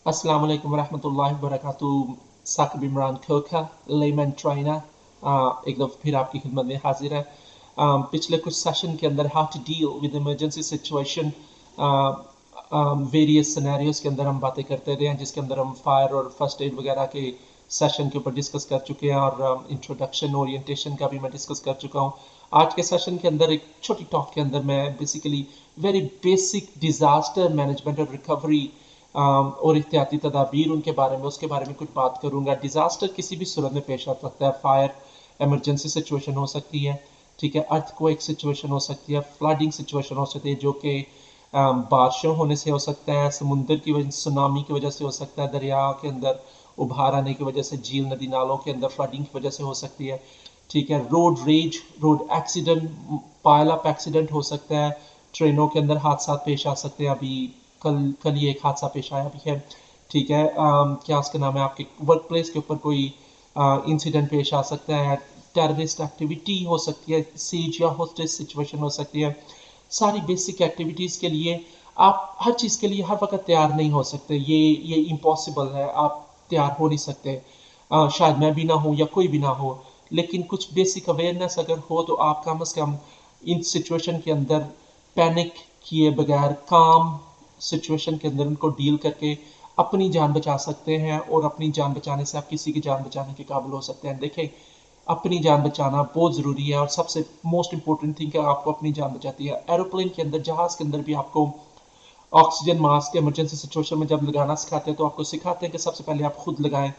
Assalamu alaikum warahmatullahi wabarakatuh। Saqib Imran खोखा lemon ट्राइनर एक दफ़ा फिर आपकी खिदमत में हाजिर है। पिछले कुछ सेशन के अंदर how to deal with emergency situation various scenarios के अंदर हम बातें करते रहे हैं, जिसके अंदर हम फायर और फर्स्ट एड वगैरह के सेशन के ऊपर डिस्कस कर चुके हैं और इंट्रोडक्शन ओरिएंटेशन का भी मैं डिस्कस कर चुका हूँ। आज के सेशन के अंदर एक छोटी टॉक के अंदर मैं basically very basic disaster management और रिकवरी और एहतियाती तदाबीर उनके बारे में उसके बारे में कुछ बात करूंगा। डिजास्टर किसी भी सूरत में पेश आ सकता है। फायर इमरजेंसी सिचुएशन हो सकती है, ठीक है, अर्थक्वेक सिचुएशन हो सकती है, फ्लडिंग सिचुएशन हो सकती है जो कि बारिशों होने से हो सकता है, समुद्र की वजह सुनामी की वजह से हो सकता है, दरिया के अंदर उभार आने की वजह से, झील नदी नालों के अंदर फ्लडिंग की वजह से हो सकती है, ठीक है, रोड रेज, रोड एक्सीडेंट, पायल अप एक्सीडेंट हो सकता है, ट्रेनों के अंदर हादसा पेश आ सकते हैं। अभी कल कल ही एक हादसा पेश आया भी है, ठीक है। क्या उसका नाम है, आपके वर्क प्लेस के ऊपर कोई इंसिडेंट पेश आ सकता है, टेररिस्ट एक्टिविटी हो सकती है, सीज या होस्टेज सिचुएशन हो सकती है। सारी बेसिक एक्टिविटीज़ के लिए आप हर चीज़ के लिए हर वक्त तैयार नहीं हो सकते, ये इम्पॉसिबल है, आप तैयार हो नहीं सकते। शायद मैं भी ना हूँ या कोई भी ना हो, लेकिन कुछ बेसिक अवेयरनेस अगर हो तो आप कम से कम इन सिचुएशन के अंदर पैनिक किए बगैर काम सिचुएशन के अंदर उनको डील करके अपनी जान बचा सकते हैं, और अपनी जान बचाने से आप किसी की जान बचाने के काबिल हो सकते हैं। देखें, अपनी जान बचाना बहुत ज़रूरी है और सबसे मोस्ट इंपॉर्टेंट थिंग है, आपको अपनी जान बचाती है। एरोप्लेन के अंदर, जहाज़ के अंदर भी आपको ऑक्सीजन मास्क इमरजेंसी सिचुएशन में जब लगाना सिखाते हैं तो आपको सिखाते हैं कि सबसे पहले आप खुद लगाएं।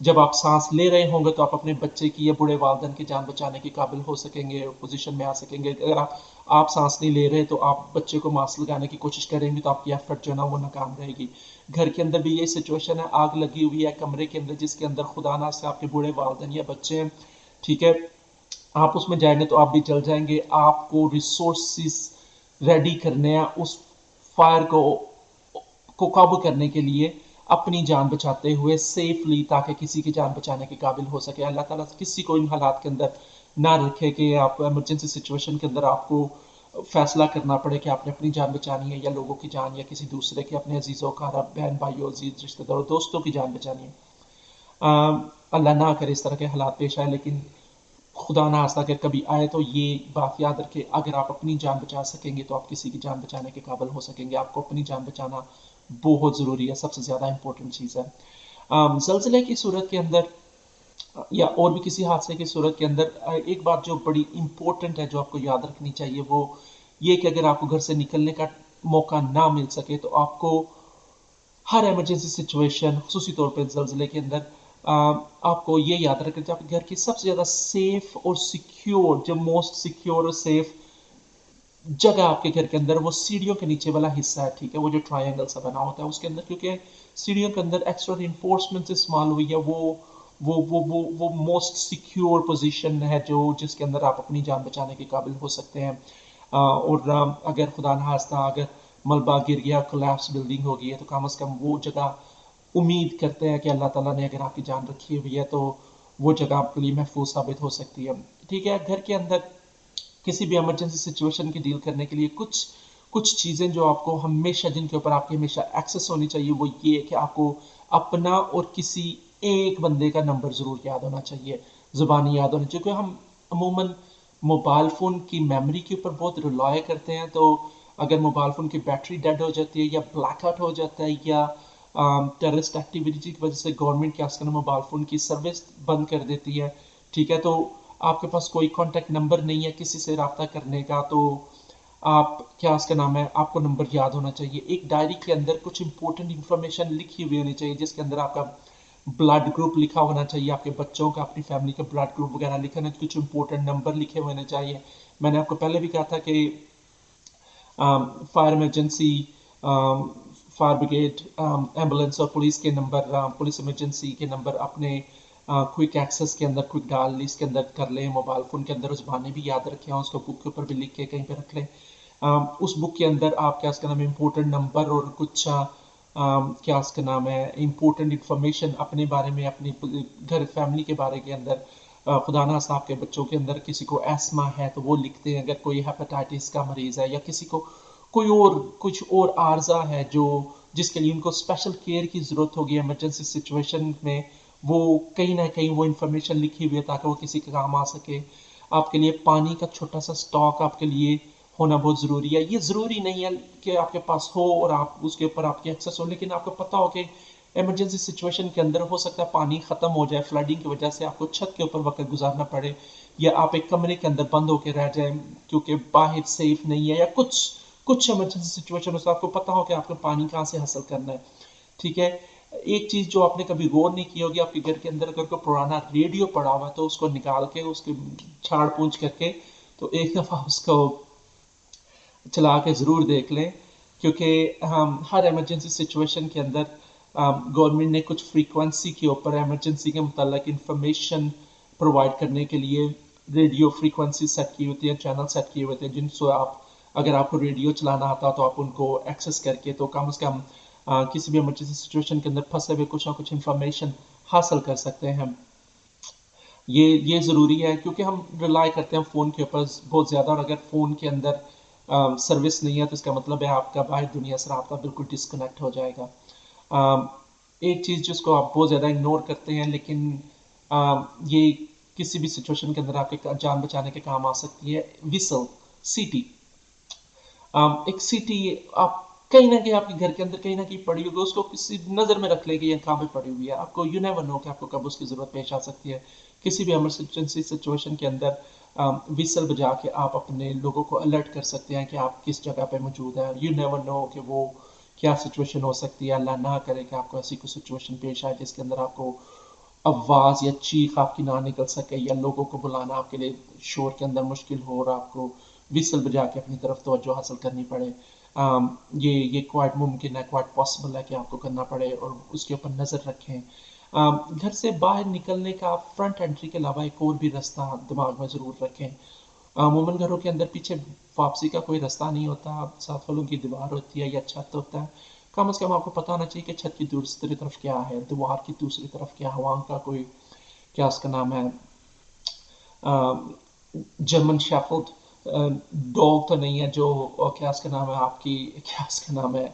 जब आप सांस ले रहे होंगे तो आप अपने बच्चे की या बूढ़े वालदेन की जान बचाने के काबिल हो सकेंगे, पोजीशन में आ सकेंगे। अगर आप सांस नहीं ले रहे तो आप बच्चे को मास्क लगाने की कोशिश करेंगे तो आपकी एफर्ट जो है ना वो नाकाम रहेगी। घर के अंदर भी ये सिचुएशन है, आग लगी हुई है कमरे के अंदर जिसके अंदर खुदा ना से आपके बूढ़े वालदेन या बच्चे हैं, ठीक है, आप उसमें जाएंगे तो आप भी जल जाएंगे। आपको रिसोर्सिस रेडी करने हैं उस फायर को काबू करने के लिए, अपनी जान बचाते हुए सेफली, ताकि किसी की जान बचाने के काबिल हो सके। अल्लाह ताला किसी को इन हालात के अंदर ना रखे कि आप इमरजेंसी सिचुएशन के अंदर आपको फैसला करना पड़े कि आपने अपनी जान बचानी है या लोगों की जान, या किसी दूसरे की, अपने अजीज़ों का, बहन भाइयों, अजीज रिश्तेदारों, दोस्तों की जान बचानी है। अल्लाह ना करे इस तरह के हालात पेश आए, लेकिन खुदा ना खास्ता अगर कभी आए तो ये बात याद रखें, अगर आप अपनी जान बचा सकेंगे तो आप किसी की जान बचाने के काबिल हो सकेंगे। आपको अपनी जान बचाना बहुत ज़रूरी है, सबसे ज़्यादा इंपॉर्टेंट चीज़ है। जल्जले की सूरत के अंदर या और भी किसी हादसे की सूरत के अंदर एक बात जो बड़ी इंपॉर्टेंट है जो आपको याद रखनी चाहिए वो ये कि अगर आपको घर से निकलने का मौका ना मिल सके तो आपको हर इमरजेंसी सिचुएशन, खुसूसी तौर पर जल्जले के अंदर, आपको ये याद रखना चाहिए आपके घर की सबसे ज़्यादा सेफ और सिक्योर, जो मोस्ट सिक्योर और सेफ जगह आपके घर के अंदर वो सीढ़ियों के नीचे वाला हिस्सा है, ठीक है, वो जो ट्रायंगल सा बना होता है उसके अंदर, क्योंकि सीढ़ियों के अंदर एक्स्ट्रा रिइंफोर्समेंट इस्तेमाल हुई है। वो मोस्ट सिक्योर पोजीशन है जो जिसके अंदर आप अपनी जान बचाने के काबिल हो सकते हैं। और अगर खुदा न खास्ता अगर मलबा गिर गया, कोलैप्स बिल्डिंग हो गई है, तो कम से कम वो जगह उम्मीद करते हैं कि अल्लाह ताला ने अगर आपकी जान रखी हुई है तो वो जगह आपके लिए महफूज साबित हो सकती है, ठीक है। घर के अंदर किसी भी इमरजेंसी सिचुएशन की डील करने के लिए कुछ कुछ चीज़ें जो आपको हमेशा, जिनके ऊपर आपकी हमेशा एक्सेस होनी चाहिए, वो ये है कि आपको अपना और किसी एक बंदे का नंबर ज़रूर याद होना चाहिए, ज़ुबानी याद होना चाहिए, क्योंकि हम अमूमन मोबाइल फ़ोन की मेमोरी के ऊपर बहुत रिलाय करते हैं। तो अगर मोबाइल फ़ोन की बैटरी डेड हो जाती है या ब्लैकआउट हो जाता है या टेररिस्ट एक्टिविटी की वजह से गवर्नमेंट क्या उसका मोबाइल फ़ोन की सर्विस बंद कर देती है, ठीक है, तो आपके पास कोई कांटेक्ट नंबर नहीं है किसी से रब्ता करने का, तो आप क्या उसका नाम है, आपको नंबर याद होना चाहिए। एक डायरी के अंदर कुछ इंपॉर्टेंट इंफॉर्मेशन लिखी हुई होनी चाहिए, जिसके अंदर आपका ब्लड ग्रुप लिखा होना चाहिए, आपके बच्चों का, अपनी फैमिली का ब्लड ग्रुप वगैरह लिखा होना, कुछ इंपॉर्टेंट नंबर लिखे होने चाहिए। मैंने आपको पहले भी कहा था कि fire emergency, fire brigade, ambulance और पुलिस के नंबर, पुलिस इमरजेंसी के नंबर अपने क्विक एक्सेस के अंदर, क्विक डायल लिस्ट के अंदर कर लें, मोबाइल फ़ोन के अंदर उस बहाने भी याद रखें, उसको बुक के ऊपर भी लिख के कहीं पे रख लें। उस बुक के अंदर आप क्या उसका नाम है इम्पोर्टेंट नंबर और कुछ क्या उसका नाम है इम्पोर्टेंट इंफॉर्मेशन अपने बारे में, अपनी घर फैमिली के बारे के अंदर, खुदा ना खास्ता आपके बच्चों के अंदर किसी को एस्मा है तो वो लिखते हैं, अगर कोई हेपेटाइटिस का मरीज़ है या किसी को कोई और कुछ और आर्जा है जो जिसके लिए उनको स्पेशल केयर की ज़रूरत होगी इमरजेंसी सिचुएशन में, वो कहीं ना कहीं वो इन्फॉर्मेशन लिखी हुई है ताकि वो किसी के काम आ सके। आपके लिए पानी का छोटा सा स्टॉक आपके लिए होना बहुत ज़रूरी है। ये ज़रूरी नहीं है कि आपके पास हो और आप उसके ऊपर आपकी एक्सेस हो, लेकिन आपको पता हो कि इमरजेंसी सिचुएशन के अंदर हो सकता है पानी ख़त्म हो जाए, फ्लडिंग की वजह से आपको छत के ऊपर वक्त गुजारना पड़े, या आप एक कमरे के अंदर बंद होकर रह जाए क्योंकि बाहर सेफ नहीं है, या कुछ कुछ इमरजेंसी सिचुएशन हो, आपको पता हो कि आपको पानी कहाँ से हासिल करना है। ठीक है। एक चीज जो आपने कभी गौर नहीं की होगी, आपके घर के अंदर अगर कोई पुराना रेडियो पड़ा हुआ है तो उसको निकाल के उसके छाड़ पूछ करके तो एक दफा उसको चला के ज़रूर देख लें, क्योंकि हम हर इमरजेंसी सिचुएशन के अंदर गवर्नमेंट ने कुछ फ्रीक्वेंसी के ऊपर इमरजेंसी के मुतालिक इंफॉर्मेशन प्रोवाइड करने के लिए रेडियो फ्रीक्वेंसी सेट की होती है, चैनल सेट किए होते हैं, जिनसे आप अगर आपको रेडियो चलाना आता तो आप उनको एक्सेस करके तो कम से कम किसी भी इमरजेंसी सिचुएशन के अंदर फंसे हुए कुछ ना कुछ इंफॉर्मेशन हासिल कर सकते हैं। ये ज़रूरी है क्योंकि हम रिलाई करते हैं फ़ोन के ऊपर बहुत ज़्यादा, और अगर फ़ोन के अंदर सर्विस नहीं है तो इसका मतलब है आपका बाहर दुनिया से राब्ता बिल्कुल डिस्कनेक्ट हो जाएगा। एक चीज़ जिसको आप बहुत ज़्यादा इग्नोर करते हैं, लेकिन ये किसी भी सिचुएशन के अंदर आपके जान बचाने के काम आ सकती है, विसल, सीटी। एक सीटी आप कहीं ना कहीं आपके घर के अंदर कहीं ना कहीं पड़ी होगी, उसको किसी नज़र में रख ले कि ये कहाँ पे पड़ी हुई है, आपको यू नेवर नो कि आपको कब उसकी ज़रूरत पेश आ सकती है। किसी भी इमरजेंसी सिचुएशन के अंदर विसल बजा के आप अपने लोगों को अलर्ट कर सकते हैं कि आप किस जगह पे मौजूद हैं। यू नेवर नो कि वो क्या सिचुएशन हो सकती है। अल्लाह ना करे कि आपको ऐसी कोई सिचुएशन पेश आए जिसके अंदर आपको आवाज़ या चीख आपकी ना निकल सके, या लोगों को बुलाना आपके लिए शोर के अंदर मुश्किल हो और आपको विसल बजा के अपनी तरफ तवज्जो हासिल करनी पड़े। ये क्वाइट मुमकिन है, क्वाइट पॉसिबल है कि आपको करना पड़े, और उसके ऊपर नज़र रखें। घर से बाहर निकलने का फ्रंट एंट्री के अलावा एक और भी रास्ता दिमाग में ज़रूर रखें। अमूमन घरों के अंदर पीछे वापसी का कोई रास्ता नहीं होता, सात फलों की दीवार होती है या छत होता है। कम से कम आपको पता होना चाहिए कि छत की दूसरी तरफ क्या है, दीवार की दूसरी तरफ क्या है, वहाँ का कोई क्या उसका नाम है, जर्मन शेफर्ड डॉग तो नहीं है जो, और क्या उसका नाम है आपकी, क्या उसका नाम है,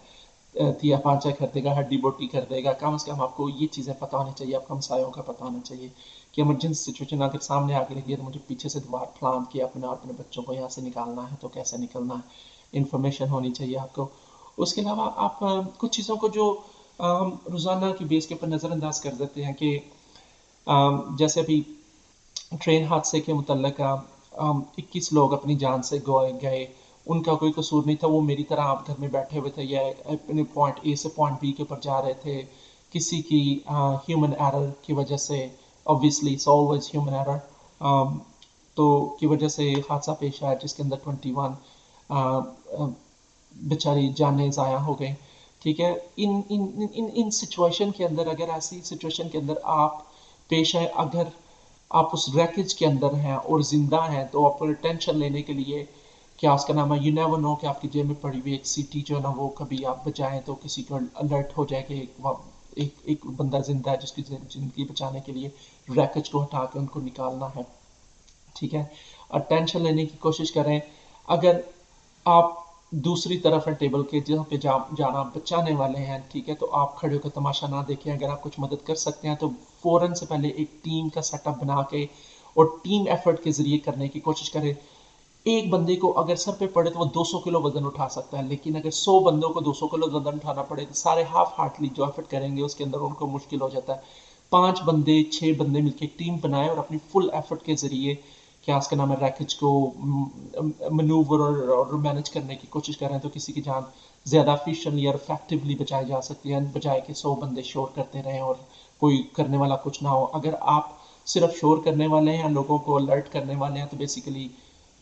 तिया पांचा कर देगा, हड्डी बोटी कर देगा। कम से कम आपको ये चीज़ें पता होनी चाहिए, आपको हमसायों का पता होना चाहिए कि इमरजेंसी सिचुएशन अगर सामने आके लगी है तो मुझे पीछे से दीवार प्लान किया अपने और अपने बच्चों को यहाँ से निकालना है तो कैसे निकलना है, इन्फॉर्मेशन होनी चाहिए आपको। उसके अलावा आप कुछ चीज़ों को जो हम रोज़ाना की बेस के ऊपर नज़रअंदाज कर देते हैं कि जैसे अभी ट्रेन हादसे के मुतल्लिक 21 लोग अपनी जान से गए, उनका कोई कसूर नहीं था, वो मेरी तरह आप घर में बैठे हुए थे या अपने पॉइंट ए से पॉइंट बी के ऊपर जा रहे थे, किसी की ह्यूमन एरर की वजह से, obviously it's always human error, तो की वजह से हादसा पेश आया जिसके अंदर 21 बेचारी जानें ज़ाया हो गई। ठीक है। इन सिचुएशन के अंदर, अगर ऐसी सिचुएशन के अंदर आप पेश आए, अगर आप उस रैकेज के अंदर हैं और जिंदा हैं, तो आप टेंशन लेने के लिए क्या उसका नाम है, यू नेवर नो कि आपकी जेब में पड़ी हुई एक सीटी जो है ना, वो कभी आप बचाएं तो किसी को अलर्ट हो जाए कि एक बंदा जिंदा है जिसकी जिंदगी बचाने के लिए रैकेज को हटा के उनको निकालना है। ठीक है। और टेंशन लेने की कोशिश करें। अगर आप दूसरी तरफ है टेबल के जहाँ पे जाना बचाने वाले हैं, ठीक है, तो आप खड़े होकर तमाशा ना देखें। अगर आप कुछ मदद कर सकते हैं तो फौरन से पहले एक टीम का सेटअप बना के और टीम एफर्ट के जरिए करने की कोशिश करें। एक बंदे को अगर सर पे पड़े तो वो 200 किलो वजन उठा सकता है, लेकिन अगर 100 बंदों को 200 किलो वजन उठाना पड़े तो सारे हाफ हार्टली जो एफर्ट करेंगे उसके अंदर उनको मुश्किल हो जाता है। 5 बंदे 6 बंदे मिलकर एक टीम बनाए और अपनी फुल एफर्ट के जरिए क्या उसका नाम है रैकेज को मनूवर और मैनेज करने की कोशिश करें तो किसी की जान ज़्यादा एफिशिएंटली और इफेक्टिवली बचाई जा सकती है, बजाय कि 100 बंदे शोर करते रहें और कोई करने वाला कुछ ना हो। अगर आप सिर्फ शोर करने वाले हैं, लोगों को अलर्ट करने वाले हैं, तो बेसिकली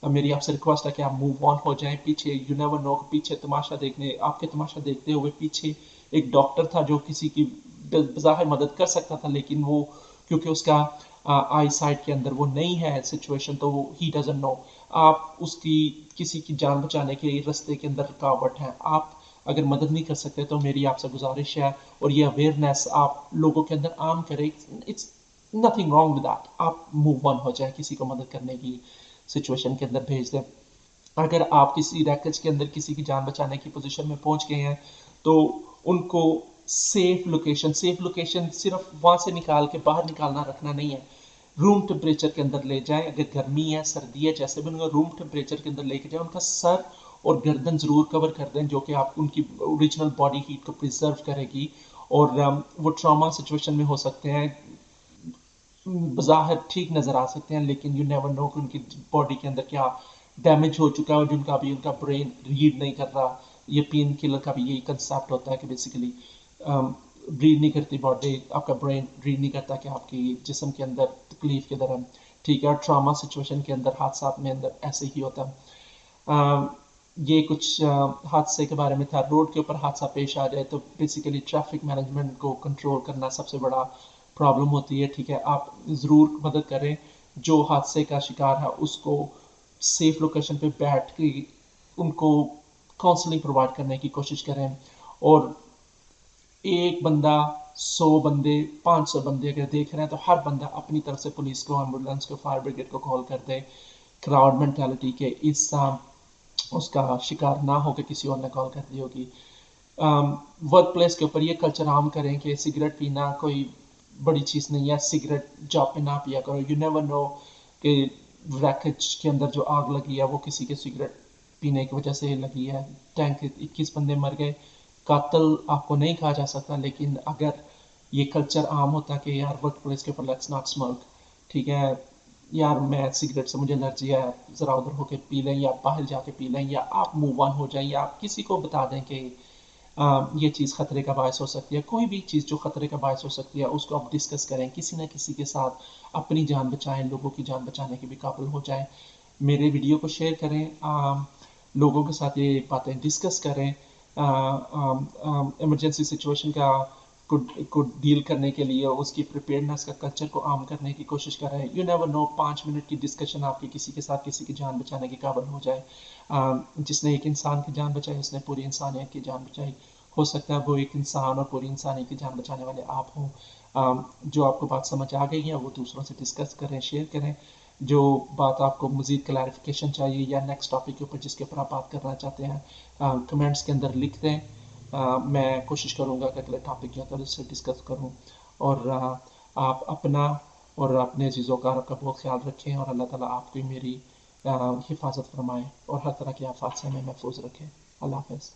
मेरी आपसे रिक्वेस्ट है कि आप मूव ऑन हो जाएं। पीछे यू नेवर नो, पीछे तमाशा देखने, आपके तमाशा देखते हुए पीछे एक डॉक्टर था जो किसी की बज़ाहिर मदद कर सकता था, लेकिन वो क्योंकि उसका आई साइट के अंदर वो नहीं है सिचुएशन, तो वो ही डजंट नो। आप उसकी किसी की जान बचाने के रास्ते के अंदर रुकावट है, आप अगर मदद नहीं कर सकते तो मेरी आपसे गुजारिश है, और ये अवेयरनेस आप लोगों के अंदर आम करें। It's nothing wrong with that, आप मूव ऑन हो जाए, किसी को मदद करने की सिचुएशन के अंदर भेज दें। अगर आप किसी रैकेज के अंदर किसी की जान बचाने की पोजीशन में पहुंच गए हैं तो उनको सेफ लोकेशन सिर्फ वहाँ से निकाल के बाहर निकालना रखना नहीं है, रूम टेम्परेचर के अंदर ले जाएं। अगर गर्मी है सर्दी है जैसे भी उनको रूम टेम्परेचर के अंदर लेके जाएं, उनका सर और गर्दन ज़रूर कवर कर दें, जो कि आप उनकी ओरिजिनल बॉडी हीट को प्रिजर्व करेगी। और वो ट्रॉमा सिचुएशन में हो सकते हैं, बज़ाहिर ठीक नज़र आ सकते हैं, लेकिन यू नेवर नो कि उनकी बॉडी के अंदर क्या डैमेज हो चुका है और जिनका भी उनका ब्रेन रीड नहीं कर रहा। ये पेन किलर का भी यही कंसेप्ट होता है कि बेसिकली रीड नहीं करती बॉडी, आपका ब्रेन रीड नहीं करता कि आपकी जिस्म के अंदर तकलीफ के दौरान, ठीक है। और ट्रॉमा सिचुएशन के अंदर हादसा में अंदर ऐसे ही होता है। ये कुछ हादसे के बारे में था। रोड के ऊपर हादसा पेश आ जाए तो बेसिकली ट्रैफिक मैनेजमेंट को कंट्रोल करना सबसे बड़ा प्रॉब्लम होती है, ठीक है। आप ज़रूर मदद करें, जो हादसे का शिकार है उसको सेफ लोकेशन पे बैठ के उनको काउंसलिंग प्रोवाइड करने की कोशिश करें। और एक बंदा 100 बंदे 500 बंदे अगर देख रहे हैं तो हर बंदा अपनी तरफ से पुलिस को, एम्बुलेंस को, फायर ब्रिगेड को कॉल कर दे। क्राउड मेंटालिटी के इस उसका शिकार ना हो कि किसी और ने कॉल कर दी होगी। वर्क प्लेस के ऊपर ये कल्चर आम करें कि सिगरेट पीना कोई बड़ी चीज़ नहीं है, सिगरेट जॉब पे ना पिया करो। यू नेवर नो कि रैकेज के अंदर जो आग लगी है वो किसी के सिगरेट पीने की वजह से लगी है। टैंक 21 बंदे मर गए। कातिल आपको नहीं कहा जा सकता, लेकिन अगर ये कल्चर आम होता कि यार वर्क प्लेस के ऊपर लेट्स नॉट स्मोक, ठीक है यार मैं सिगरेट से मुझे एलर्जी है, ज़रा उधर होके पी लें या बाहर जाके पी लें, या आप मूव ऑन हो जाएं, या आप किसी को बता दें कि ये चीज़ ख़तरे का बायस हो सकती है। कोई भी चीज़ जो ख़तरे का बायस हो सकती है उसको आप डिस्कस करें, किसी न किसी के साथ अपनी जान बचाएं, लोगों की जान बचाने के भी काबिल हो जाएं। मेरे वीडियो को शेयर करें, लोगों के साथ ये बातें डिस्कस करें। इमरजेंसी सिचुएशन को डील करने के लिए उसकी प्रिपेयरनेस का कल्चर को आम करने की कोशिश कर रहे हैं। यू नेवर नो 5 मिनट की डिस्कशन आपकी किसी के साथ किसी की जान बचाने के काबिल हो जाए। जिसने एक इंसान की जान बचाई उसने पूरी इंसानियत की जान बचाई। हो सकता है वो एक इंसान और पूरी इंसानियत की जान बचाने वाले आप हों। जो आपको बात समझ आ गई है वो दूसरों से डिस्कस करें, शेयर करें। जो बात आपको मज़ीद क्लैरिफिकेशन चाहिए या नेक्स्ट टॉपिक के ऊपर जिसके ऊपर आप बात करना चाहते हैं, कमेंट्स के अंदर लिख दें। मैं कोशिश करूँगा कि अगले टॉपिक के अंदर इससे डिस्कस करूँ। और आप अपना और अपने चीज़ों का बहुत ख्याल रखें, और अल्लाह ताला आपकी मेरी हिफाजत फरमाए और हर तरह के आफात से हमें महफूज रखें। अल्लाह हाफ़िज़।